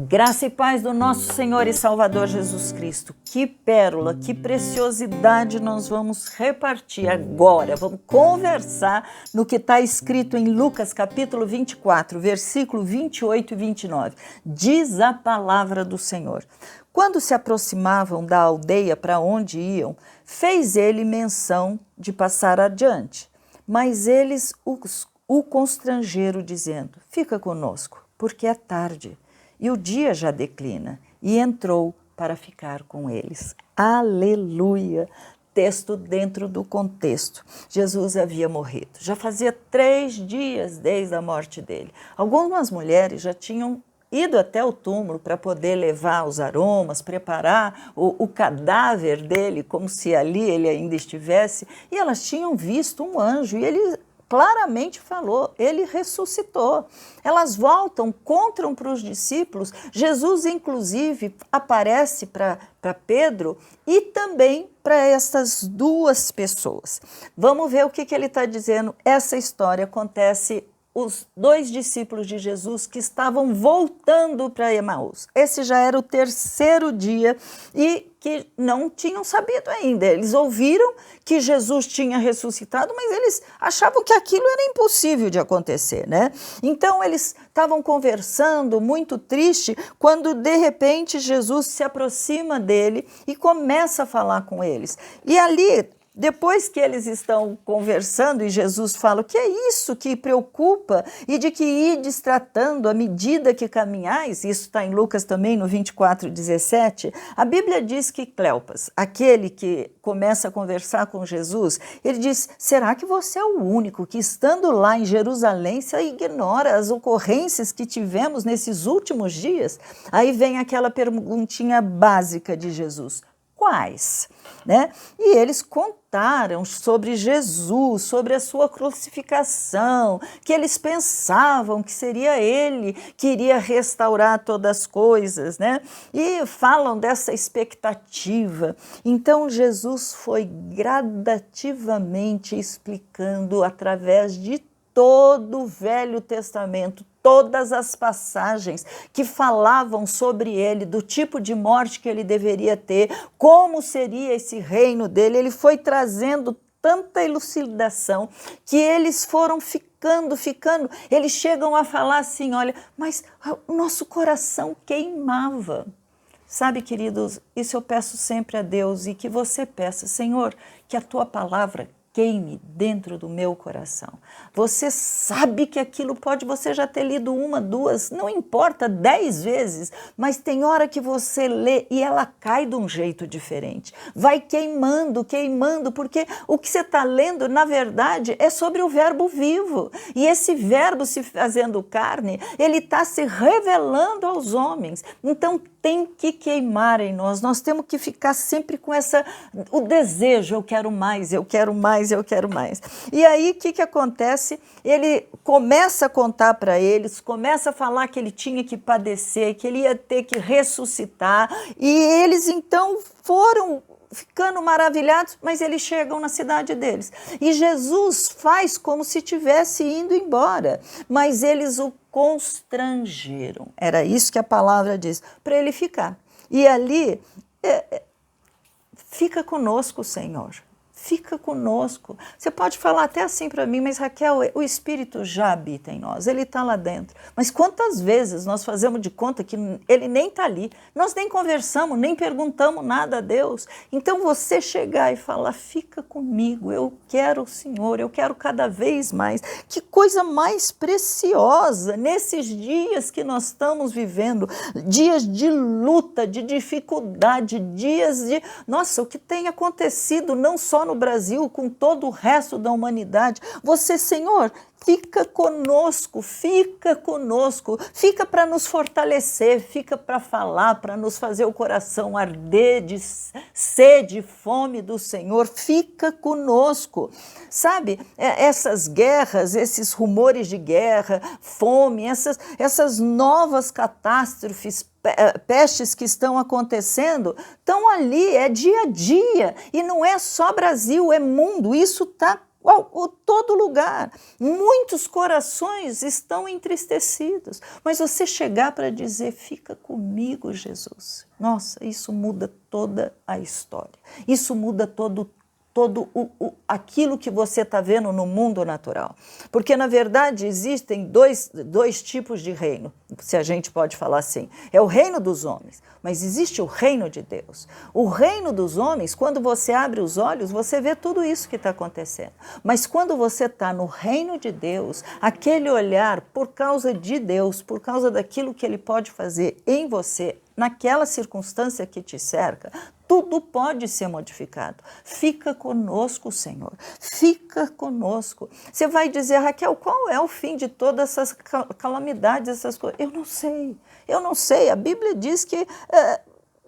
Graça e paz do nosso Senhor e Salvador Jesus Cristo. Que pérola, que preciosidade nós vamos repartir agora. Vamos conversar no que está escrito em Lucas capítulo 24, versículo 28 e 29. Diz a palavra do Senhor. Quando se aproximavam da aldeia para onde iam, fez ele menção de passar adiante. Mas eles o constrangeram, dizendo: fica conosco, porque é tarde. E o dia já declina, e entrou para ficar com eles. Aleluia! Texto dentro do contexto. Jesus havia morrido. Já fazia 3 dias desde a morte dele. Algumas mulheres já tinham ido até o túmulo para poder levar os aromas, preparar o cadáver dele, como se ali ele ainda estivesse, e elas tinham visto um anjo, e ele claramente falou, ele ressuscitou. Elas voltam, contam para os discípulos, Jesus inclusive aparece para Pedro e também para essas duas pessoas. Vamos ver o que ele está dizendo. Essa história acontece os 2 discípulos de Jesus que estavam voltando para Emaús. Esse já era o 3º dia e que não tinham sabido ainda. Eles ouviram que Jesus tinha ressuscitado, mas eles achavam que aquilo era impossível de acontecer, né? Então eles estavam conversando, muito triste, quando de repente Jesus se aproxima dele e começa a falar com eles. E ali, depois que eles estão conversando e Jesus fala: o que é isso que preocupa e de que ides tratando à medida que caminhais, isso está em Lucas também no 24:17, a Bíblia diz que Cleopas, aquele que começa a conversar com Jesus, ele diz: será que você é o único que estando lá em Jerusalém se ignora as ocorrências que tivemos nesses últimos dias? Aí vem aquela perguntinha básica de Jesus: quais? Né? E eles contaram sobre Jesus, sobre a sua crucificação, que eles pensavam que seria ele que iria restaurar todas as coisas, né? E falam dessa expectativa. Então Jesus foi gradativamente explicando através de todo o Velho Testamento, todas as passagens que falavam sobre ele, do tipo de morte que ele deveria ter, como seria esse reino dele. Ele foi trazendo tanta elucidação que eles foram ficando, eles chegam a falar assim: olha, mas o nosso coração queimava. Sabe, queridos, isso eu peço sempre a Deus e que você peça: Senhor, que a tua palavra queime dentro do meu coração. Você sabe que aquilo pode você já ter lido 1, 2, não importa, 10 vezes, mas tem hora que você lê e ela cai de um jeito diferente. Vai queimando, porque o que você está lendo, na verdade, é sobre o verbo vivo. E esse verbo se fazendo carne, ele está se revelando aos homens. Então, tem que queimar em nós. Nós temos que ficar sempre com o desejo: eu quero mais, eu quero mais, eu quero mais. E aí, o que acontece? Ele começa a contar para eles, começa a falar que ele tinha que padecer, que ele ia ter que ressuscitar, e eles então foram ficando maravilhados, mas eles chegam na cidade deles. E Jesus faz como se estivesse indo embora, mas eles o constrangeram. Era isso que a palavra diz, para ele ficar. E ali, fica conosco, Senhor. Fica conosco. Você pode falar até assim para mim: mas Raquel, o Espírito já habita em nós, ele está lá dentro. Mas quantas vezes nós fazemos de conta que ele nem está ali? Nós nem conversamos, nem perguntamos nada a Deus. Então você chegar e falar: fica comigo, eu quero o Senhor, eu quero cada vez mais. Que coisa mais preciosa nesses dias que nós estamos vivendo, dias de luta, de dificuldade, dias de... Nossa, o que tem acontecido não só no Brasil, com todo o resto da humanidade. Você, Senhor, fica conosco, fica para nos fortalecer, fica para falar, para nos fazer o coração arder de sede e fome do Senhor. Fica conosco. Sabe, essas guerras, esses rumores de guerra, fome, essas novas catástrofes, pestes que estão acontecendo, estão ali, é dia a dia, e não é só Brasil, é mundo, isso está todo lugar. Muitos corações estão entristecidos, mas você chegar para dizer, fica comigo, Jesus. Nossa, isso muda toda a história. Isso muda todo aquilo que você está vendo no mundo natural. Porque, na verdade, existem dois tipos de reino, se a gente pode falar assim. É o reino dos homens, mas existe o reino de Deus. O reino dos homens, quando você abre os olhos, você vê tudo isso que está acontecendo. Mas quando você está no reino de Deus, aquele olhar por causa de Deus, por causa daquilo que Ele pode fazer em você, naquela circunstância que te cerca, tudo pode ser modificado. Fica conosco, Senhor. Fica conosco. Você vai dizer, Raquel, qual é o fim de todas essas calamidades, essas coisas? Eu não sei. Eu não sei. A Bíblia diz que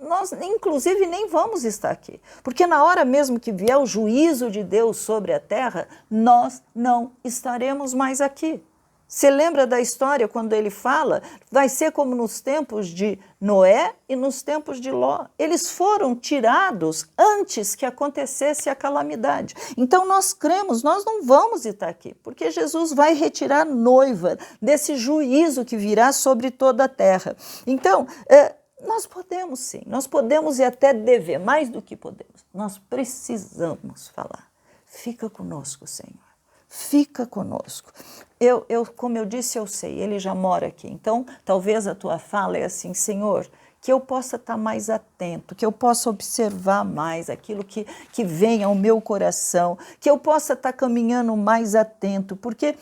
nós, inclusive, nem vamos estar aqui. Porque na hora mesmo que vier o juízo de Deus sobre a terra, nós não estaremos mais aqui. Você lembra da história quando ele fala? Vai ser como nos tempos de Noé e nos tempos de Ló. Eles foram tirados antes que acontecesse a calamidade. Então nós cremos, nós não vamos estar aqui, porque Jesus vai retirar a noiva desse juízo que virá sobre toda a terra. Então, nós podemos sim, nós podemos e até dever, mais do que podemos. Nós precisamos falar. Fica conosco, Senhor. Fica conosco. Como eu disse, eu sei, Ele já mora aqui. Então, talvez a tua fala é assim, Senhor, que eu possa estar mais atento, que eu possa observar mais aquilo que vem ao meu coração, que eu possa estar caminhando mais atento, porque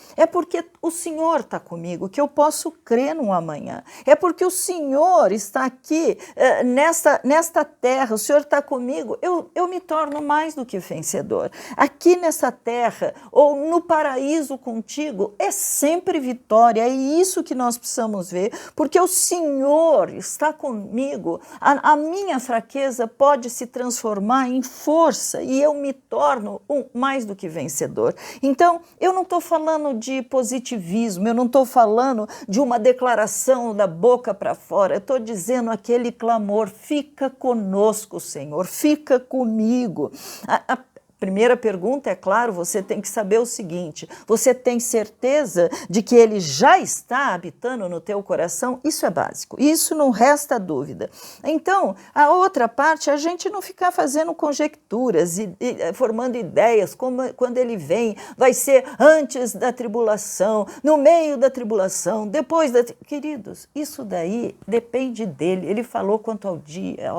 o Senhor está comigo, que eu posso crer no amanhã. É porque o Senhor está aqui, nesta terra, o Senhor está comigo, eu me torno mais do que vencedor. Aqui nessa terra, ou no paraíso contigo, é sempre vitória, é isso que nós precisamos ver, porque o Senhor está comigo. A minha fraqueza pode se transformar em força e eu me torno mais do que vencedor. Então, eu não estou falando de positivismo, eu não estou falando de uma declaração da boca para fora, eu estou dizendo aquele clamor, fica conosco, Senhor, fica comigo. A primeira pergunta, é claro, você tem que saber o seguinte, você tem certeza de que Ele já está habitando no teu coração? Isso é básico, isso não resta dúvida. Então, a outra parte, a gente não ficar fazendo conjecturas e formando ideias, como quando Ele vem, vai ser antes da tribulação, no meio da tribulação, depois da... Queridos, isso daí depende dEle, Ele falou quanto ao dia,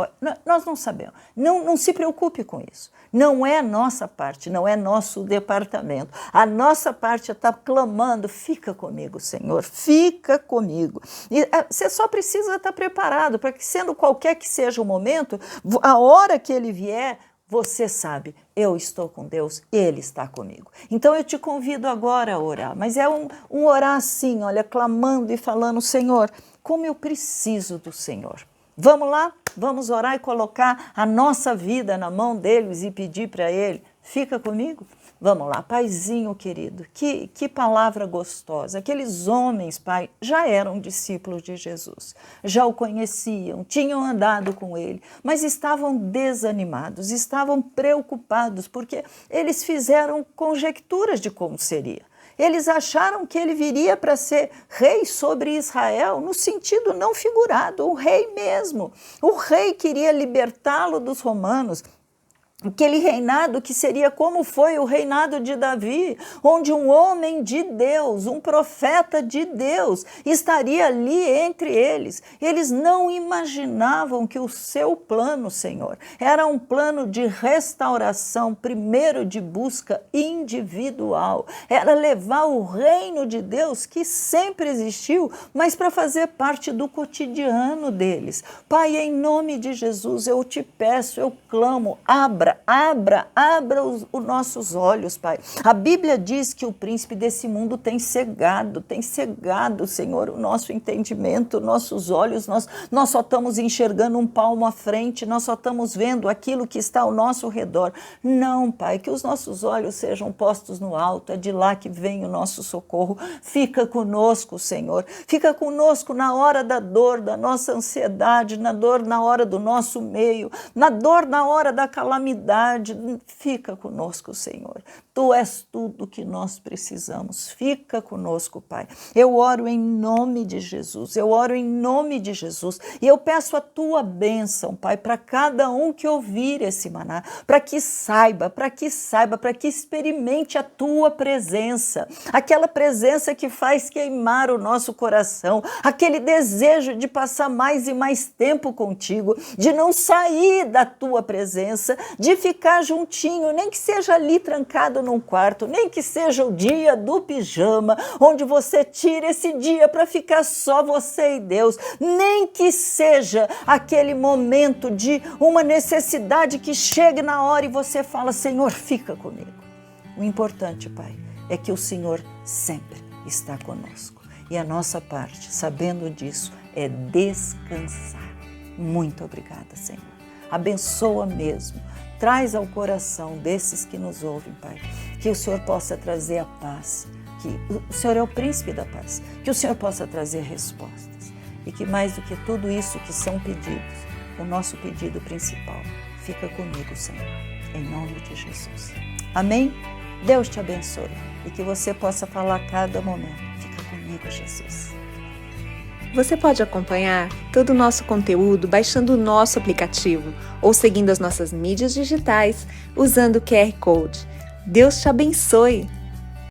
nós não sabemos, não se preocupe com isso. Não é nossa parte, não é nosso departamento. A nossa parte é estar clamando, fica comigo, Senhor, fica comigo. E você só precisa estar preparado para que, sendo qualquer que seja o momento, a hora que Ele vier, você sabe, eu estou com Deus, Ele está comigo. Então eu te convido agora a orar, mas é um orar assim, olha, clamando e falando, Senhor, como eu preciso do Senhor. Vamos lá? Vamos orar e colocar a nossa vida na mão deles e pedir para Ele. Fica comigo? Vamos lá, Paizinho querido, que palavra gostosa. Aqueles homens, Pai, já eram discípulos de Jesus, já o conheciam, tinham andado com Ele, mas estavam desanimados, estavam preocupados, porque eles fizeram conjecturas de como seria. Eles acharam que ele viria para ser rei sobre Israel, no sentido não figurado, o rei mesmo. O rei queria libertá-lo dos romanos, aquele reinado que seria como foi o reinado de Davi, onde um homem de Deus, um profeta de Deus, estaria ali entre eles. Eles não imaginavam que o seu plano, Senhor, era um plano de restauração, primeiro de busca individual, era levar o reino de Deus que sempre existiu, mas para fazer parte do cotidiano deles. Pai, em nome de Jesus, eu te peço, eu clamo, abra os nossos olhos, Pai. A Bíblia diz que o príncipe desse mundo tem cegado, Senhor, o nosso entendimento, nossos olhos, nós só estamos enxergando um palmo à frente, nós só estamos vendo aquilo que está ao nosso redor. Não, Pai, que os nossos olhos sejam postos no alto, é de lá que vem o nosso socorro. Fica conosco, Senhor, fica conosco na hora da dor, da nossa ansiedade, na dor na hora do nosso meio, na dor na hora da calamidade. Fica conosco, Senhor. Tu és tudo que nós precisamos. Fica conosco, Pai. Eu oro em nome de Jesus. Eu oro em nome de Jesus. E eu peço a Tua bênção, Pai, para cada um que ouvir esse maná, para que saiba, para que experimente a Tua presença. Aquela presença que faz queimar o nosso coração. Aquele desejo de passar mais e mais tempo contigo, de não sair da Tua presença, de ficar juntinho, nem que seja ali trancado num quarto, nem que seja o dia do pijama, onde você tira esse dia para ficar só você e Deus, nem que seja aquele momento de uma necessidade que chegue na hora e você fala, Senhor, fica comigo. O importante, Pai, é que o Senhor sempre está conosco. E a nossa parte, sabendo disso, é descansar. Muito obrigada, Senhor. Abençoa mesmo. Traz ao coração desses que nos ouvem, Pai, que o Senhor possa trazer a paz, que o Senhor é o príncipe da paz, que o Senhor possa trazer respostas e que mais do que tudo isso que são pedidos, o nosso pedido principal, fica comigo, Senhor, em nome de Jesus. Amém? Deus te abençoe e que você possa falar a cada momento, fica comigo, Jesus. Você pode acompanhar todo o nosso conteúdo baixando o nosso aplicativo ou seguindo as nossas mídias digitais usando o QR Code. Deus te abençoe!